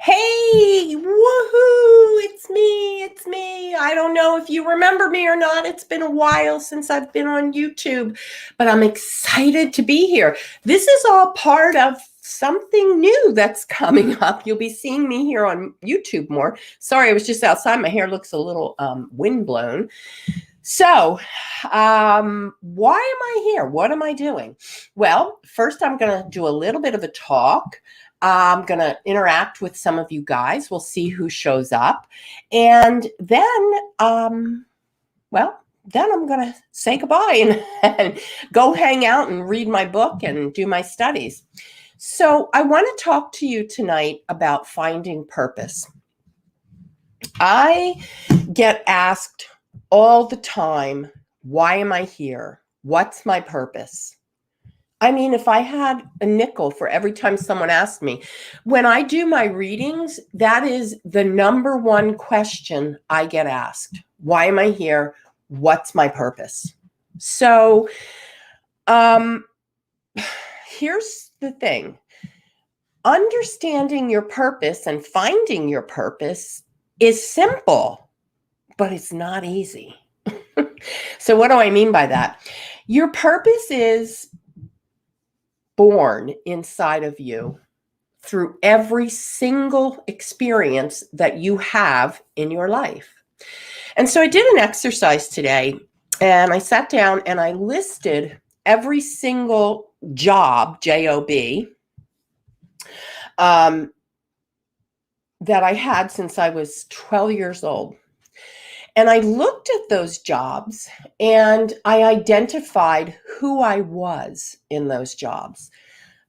Hey, woohoo! It's me. I don't know if you remember me or not. It's been a while since I've been on YouTube, but I'm excited to be here. This is all part of something new that's coming up. You'll be seeing me here on YouTube more. Sorry, I was just outside. My hair looks a little windblown. So, why am I here? What am I doing? Well, first, I'm going to do a little bit of a talk. I'm going to interact with some of you guys. We'll see who shows up. And then, then I'm going to say goodbye and go hang out and read my book and do my studies. So, I want to talk to you tonight about finding purpose. I get asked all the time, why am I here? What's my purpose? I mean, if I had a nickel for every time someone asked me, when I do my readings, that is the number one question I get asked. Why am I here? What's my purpose? So, here's the thing. Understanding your purpose and finding your purpose is simple, but it's not easy. So what do I mean by that? Your purpose is born inside of you through every single experience that you have in your life. And so I did an exercise today, and I sat down and I listed every single job, J-O-B, that I had since I was 12 years old. And I looked at those jobs and I identified who I was in those jobs.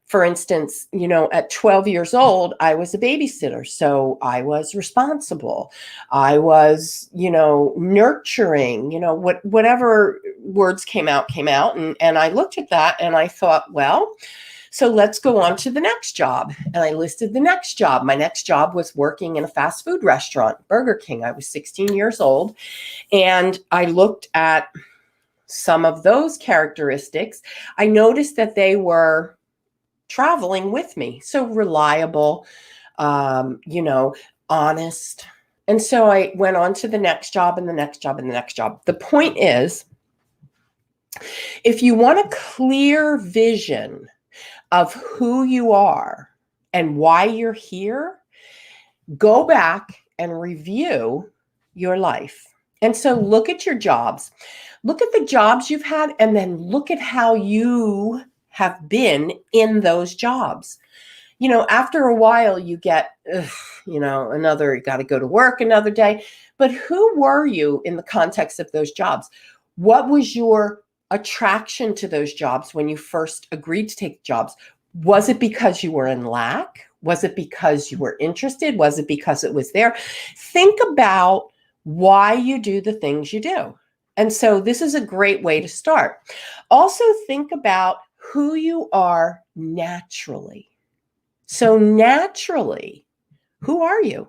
For instance, at 12 years old, I was a babysitter. So I was responsible. I was, nurturing, whatever words came out. And I looked at that and I thought, well, so let's go on to the next job. And I listed the next job. My next job was working in a fast food restaurant, Burger King. I was 16 years old. And I looked at some of those characteristics. I noticed that they were traveling with me. So reliable, honest. And so I went on to the next job and the next job and the next job. The point is, if you want a clear vision of who you are and why you're here, go back and review your life. And so look at your jobs. Look at the jobs you've had, and then look at how you have been in those jobs. After a while you get, you got to go to work another day. But who were you in the context of those jobs? What was your attraction to those jobs when you first agreed to take jobs? Was it because you were in lack? Was it because you were interested? Was it because it was there? Think about why you do the things you do. And so this is a great way to start. Also think about who you are naturally. So naturally, who are you?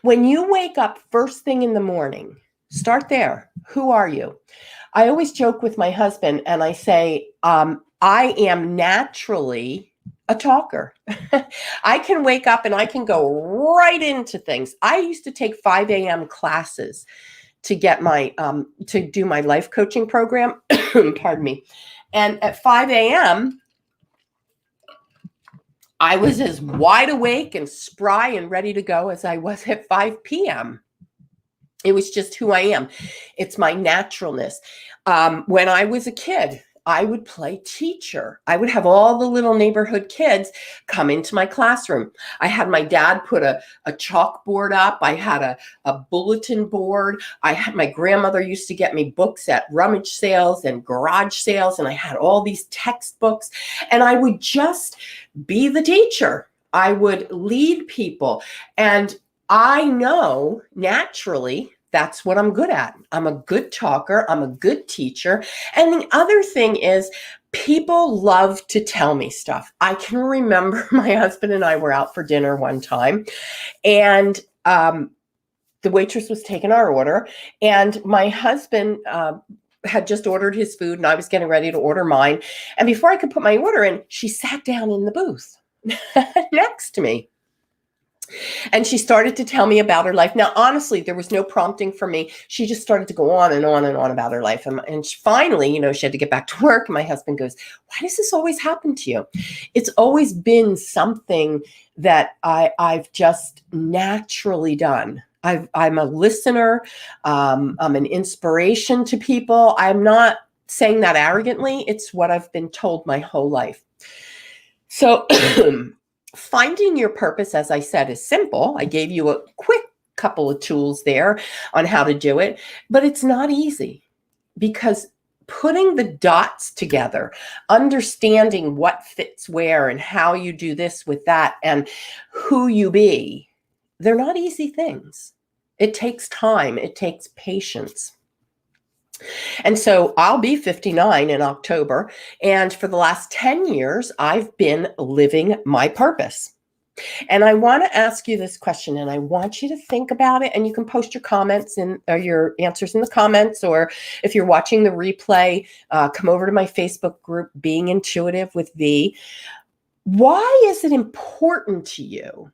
When you wake up first thing in the morning, start there. Who are you? I always joke with my husband and I say, I am naturally a talker. I can wake up and I can go right into things. I used to take 5 a.m. classes to get my, to do my life coaching program. Pardon me. And at 5 a.m., I was as wide awake and spry and ready to go as I was at 5 p.m. It was just who I am. It's my naturalness. When I was a kid, I would play teacher. I would have all the little neighborhood kids come into my classroom. I had my dad put a chalkboard up. I had a bulletin board. My grandmother used to get me books at rummage sales and garage sales. And I had all these textbooks. And I would just be the teacher. I would lead people. And I know naturally that's what I'm good at. I'm a good talker. I'm a good teacher. And the other thing is people love to tell me stuff. I can remember my husband and I were out for dinner one time, and the waitress was taking our order, and my husband had just ordered his food and I was getting ready to order mine. And before I could put my order in, she sat down in the booth next to me. And she started to tell me about her life. Now, honestly, there was no prompting for me. She just started to go on and on and on about her life. And finally, she had to get back to work. My husband goes, "Why does this always happen to you?" It's always been something that I've just naturally done. I'm a listener. I'm an inspiration to people. I'm not saying that arrogantly. It's what I've been told my whole life. So finding your purpose, as I said, is simple. I gave you a quick couple of tools there on how to do it, but it's not easy because putting the dots together, understanding what fits where and how you do this with that and who you be, they're not easy things. It takes time. It takes patience. And so I'll be 59 in October. And for the last 10 years, I've been living my purpose. And I want to ask you this question, and I want you to think about it. And you can post your comments or your answers in the comments, or if you're watching the replay, come over to my Facebook group, Being Intuitive with V. Why is it important to you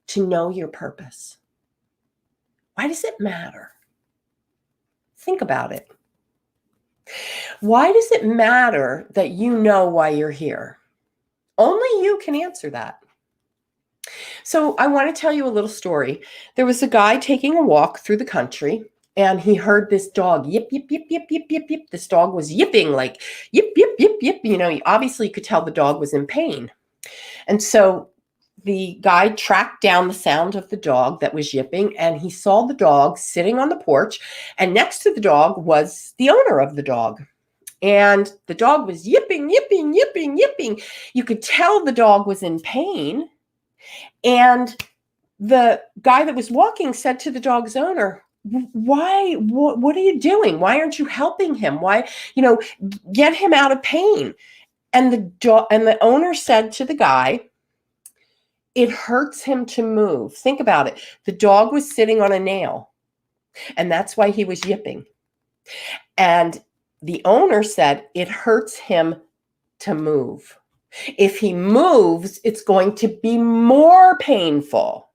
to know your purpose? Why does it matter? Think about it. Why does it matter that you know why you're here? Only you can answer that. So I want to tell you a little story. There was a guy taking a walk through the country, and he heard this dog yip, yip, yip, yip, yip, yip, yip. This dog was yipping like yip, yip, yip, yip. Obviously you could tell the dog was in pain. And so the guy tracked down the sound of the dog that was yipping, and he saw the dog sitting on the porch, and next to the dog was the owner of the dog. And the dog was yipping, yipping, yipping, yipping. You could tell the dog was in pain. And the guy that was walking said to the dog's owner, "Why, what are you doing? Why aren't you helping him? Why, get him out of pain?" And the owner said to the guy, "It hurts him to move." Think about it. The dog was sitting on a nail, and that's why he was yipping. And the owner said, "It hurts him to move. If he moves, it's going to be more painful."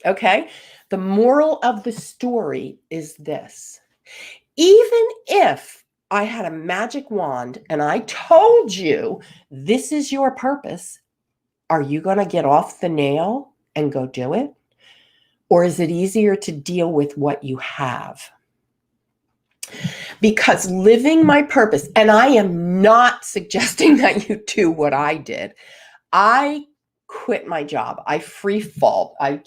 Okay? The moral of the story is this. Even if I had a magic wand and I told you this is your purpose, are you going to get off the nail and go do it? Or is it easier to deal with what you have? Because living my purpose, and I am not suggesting that you do what I did. I quit my job. I free fall. I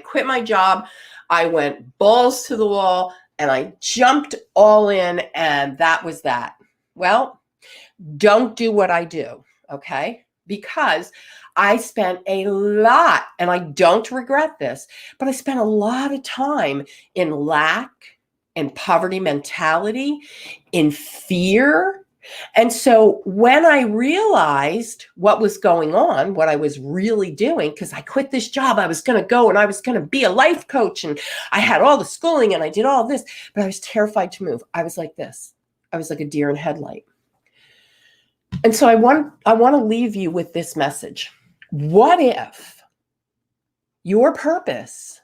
quit my job. I went balls to the wall and I jumped all in, and that was that. Well, don't do what I do, okay? Because I spent a lot, and I don't regret this, but I spent a lot of time in lack, in poverty mentality, in fear. And so when I realized what was going on, what I was really doing, because I quit this job, I was going to go and I was going to be a life coach, and I had all the schooling and I did all this, but I was terrified to move. I was like this. I was like a deer in headlight. And so I want to leave you with this message. What if your purpose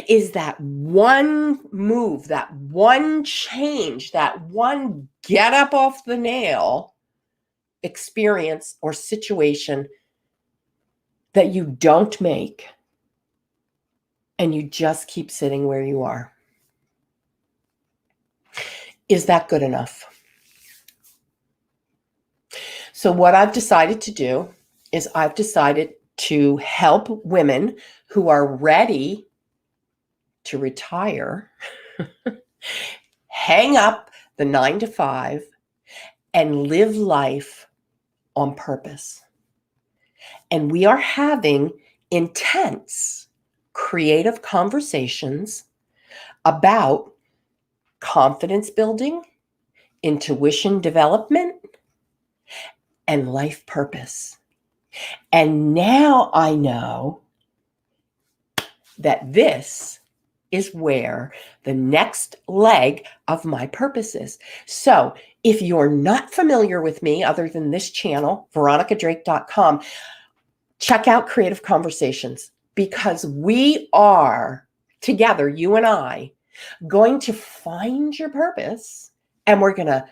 is that one move, that one change, that one get up off the nail experience or situation that you don't make, and you just keep sitting where you are? Is that good enough? So what I've decided to do is I've decided to help women who are ready to retire, hang up the 9-to-5, and live life on purpose. And we are having intense, creative conversations about confidence building, intuition development, and life purpose. And now I know that this is where the next leg of my purpose is. So if you're not familiar with me, other than this channel, veronicadrake.com, check out Creative Conversations, because we are together, you and I, going to find your purpose, and we're going to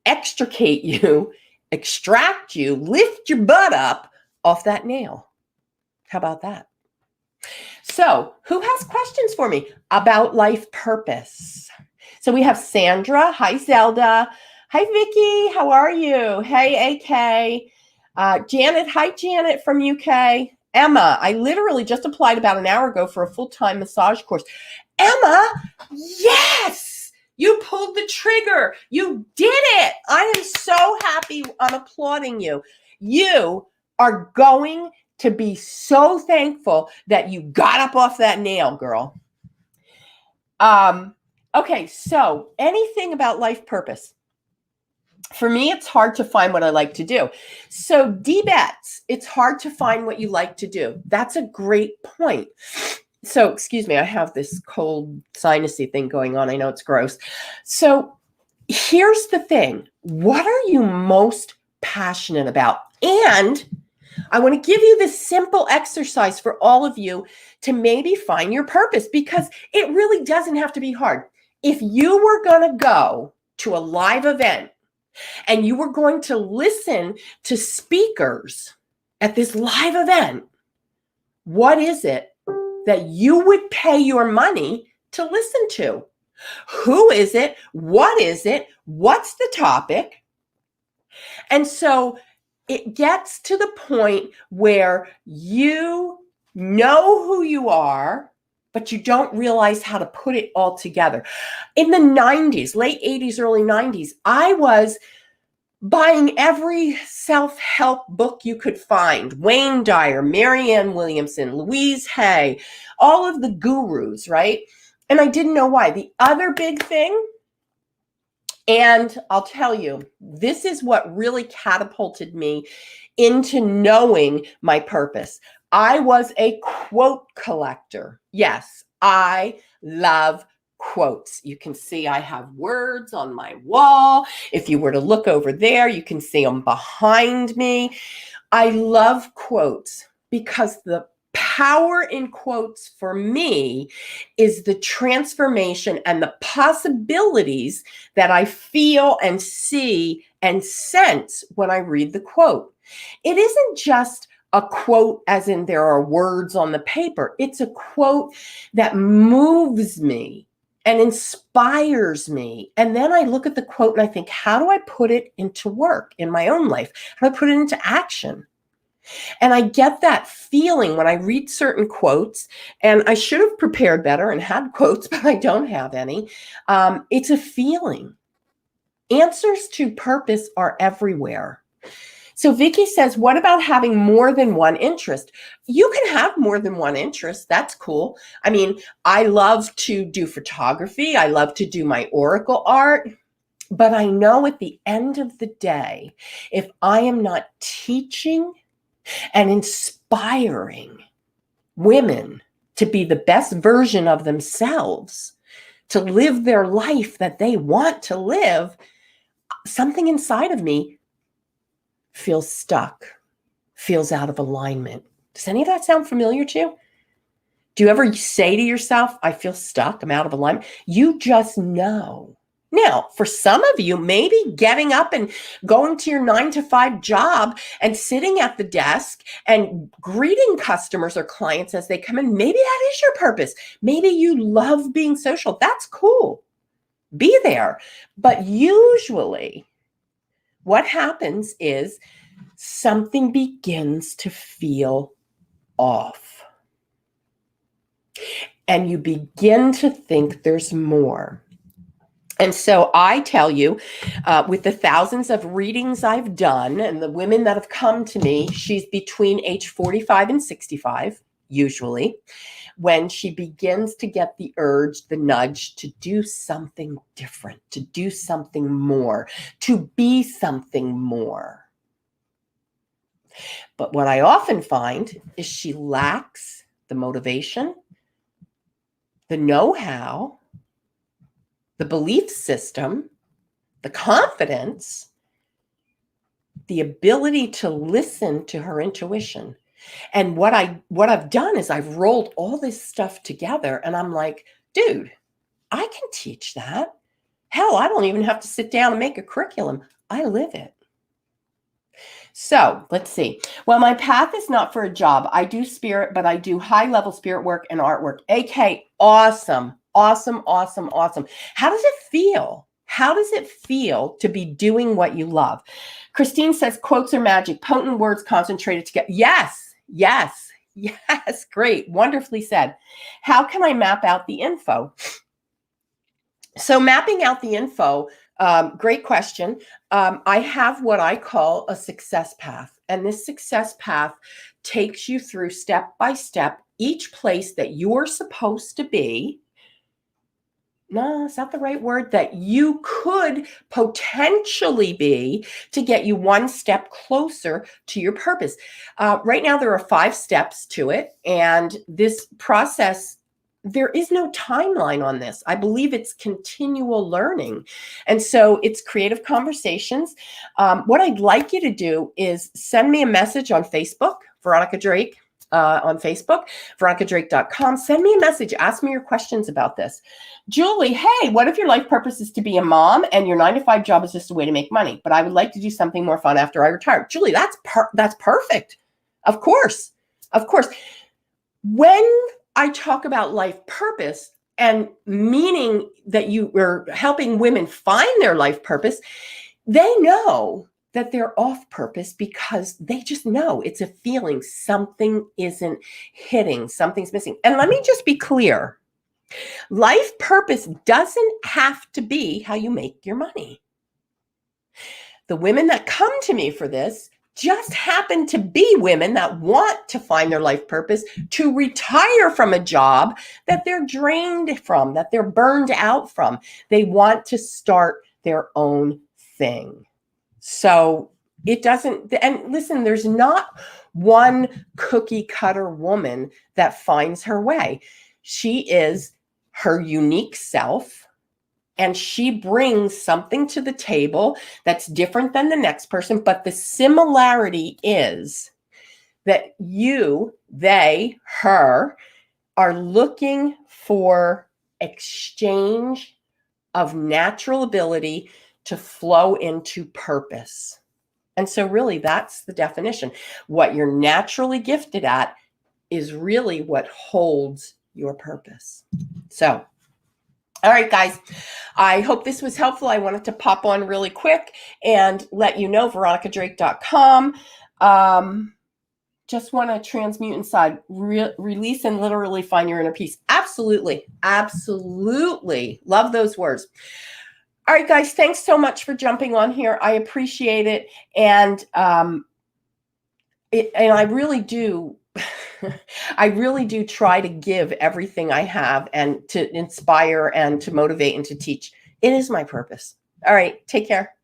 extricate you, extract you, lift your butt up off that nail. How about that? So, who has questions for me about life purpose? So we have Sandra. Hi, Zelda. Hi, Vicky. How are you? Hey, AK. Janet. Hi, Janet from UK. Emma. I literally just applied about an hour ago for a full-time massage course. Emma, yes, you pulled the trigger. You did it. I am so happy. I'm applauding you. You are going to be so thankful that you got up off that nail, girl. Okay, so anything about life purpose. For me, it's hard to find what I like to do. So D-Bets, it's hard to find what you like to do. That's a great point. So, excuse me, I have this cold sinusy thing going on. I know it's gross. So here's the thing. What are you most passionate about? And I want to give you this simple exercise for all of you to maybe find your purpose, because it really doesn't have to be hard. If you were going to go to a live event and you were going to listen to speakers at this live event, what is it that you would pay your money to listen to? Who is it? What is it? What's the topic? And so it gets to the point where you know who you are, but you don't realize how to put it all together. In the 90s, late 80s, early 90s, I was buying every self-help book you could find. Wayne Dyer, Marianne Williamson, Louise Hay, all of the gurus, right? And I didn't know why. The other big thing, and I'll tell you, this is what really catapulted me into knowing my purpose. I was a quote collector. Yes, I love quotes. You can see I have words on my wall. If you were to look over there, you can see them behind me. I love quotes because the power in quotes for me is the transformation and the possibilities that I feel and see and sense when I read the quote. It isn't just a quote as in there are words on the paper. It's a quote that moves me and inspires me. And then I look at the quote and I think, how do I put it into work in my own life? How do I put it into action? And I get that feeling when I read certain quotes, and I should have prepared better and had quotes, but I don't have any. It's a feeling. Answers to purpose are everywhere. So Vicky says, what about having more than one interest? You can have more than one interest. That's cool. I mean, I love to do photography. I love to do my oracle art. But I know at the end of the day, if I am not teaching and inspiring women to be the best version of themselves, to live their life that they want to live, something inside of me feels stuck, feels out of alignment. Does any of that sound familiar to you? Do you ever say to yourself, I feel stuck, I'm out of alignment? You just know. Now, for some of you, maybe getting up and going to your 9-to-5 job and sitting at the desk and greeting customers or clients as they come in, maybe that is your purpose. Maybe you love being social. That's cool. Be there. But usually what happens is something begins to feel off. And you begin to think there's more. And so I tell you, with the thousands of readings I've done and the women that have come to me, she's between age 45 and 65, usually, when she begins to get the urge, the nudge to do something different, to do something more, to be something more. But what I often find is she lacks the motivation, the know-how, the belief system, the confidence, the ability to listen to her intuition. And what I've done is I've rolled all this stuff together, and I'm like, dude, I can teach that. Hell, I don't even have to sit down and make a curriculum. I live it. So let's see. Well, my path is not for a job. I do spirit, but I do high-level spirit work and artwork. AK, awesome, awesome, awesome, awesome. How does it feel? How does it feel to be doing what you love? Christine says, quotes are magic, potent words concentrated together. Yes, yes, yes. Great. Wonderfully said. How can I map out the info? So mapping out the info, great question. I have what I call a success path. And this success path takes you through step by step, each place that you're supposed to be. No, is that the right word? That you could potentially be to get you one step closer to your purpose. Right now, there are 5 steps to it. And this process, there is no timeline on this. I believe it's continual learning. And so it's creative conversations. What I'd like you to do is send me a message on Facebook, Veronica Drake. On Facebook, veronicadrake.com. Send me a message. Ask me your questions about this. Julie, hey, what if your life purpose is to be a mom and your 9-to-5 job is just a way to make money, but I would like to do something more fun after I retire? Julie, that's perfect. Of course. Of course. When I talk about life purpose and meaning that you are helping women find their life purpose, they know that they're off purpose because they just know it's a feeling. Something isn't hitting, something's missing. And let me just be clear. Life purpose doesn't have to be how you make your money. The women that come to me for this just happen to be women that want to find their life purpose, to retire from a job that they're drained from, that they're burned out from. They want to start their own thing. So it doesn't, and listen, there's not one cookie cutter woman that finds her way. She is her unique self, and she brings something to the table that's different than the next person. But the similarity is that you, they, her are looking for exchange of natural ability to flow into purpose. And so really that's the definition. What you're naturally gifted at is really what holds your purpose. So, all right, guys, I hope this was helpful. I wanted to pop on really quick and let you know, veronicadrake.com. Just want to transmute inside, release and literally find your inner peace. Absolutely. Absolutely. Love those words. All right, guys, thanks so much for jumping on here. I appreciate it. And I really do, I really do try to give everything I have and to inspire and to motivate and to teach. It is my purpose. All right, take care.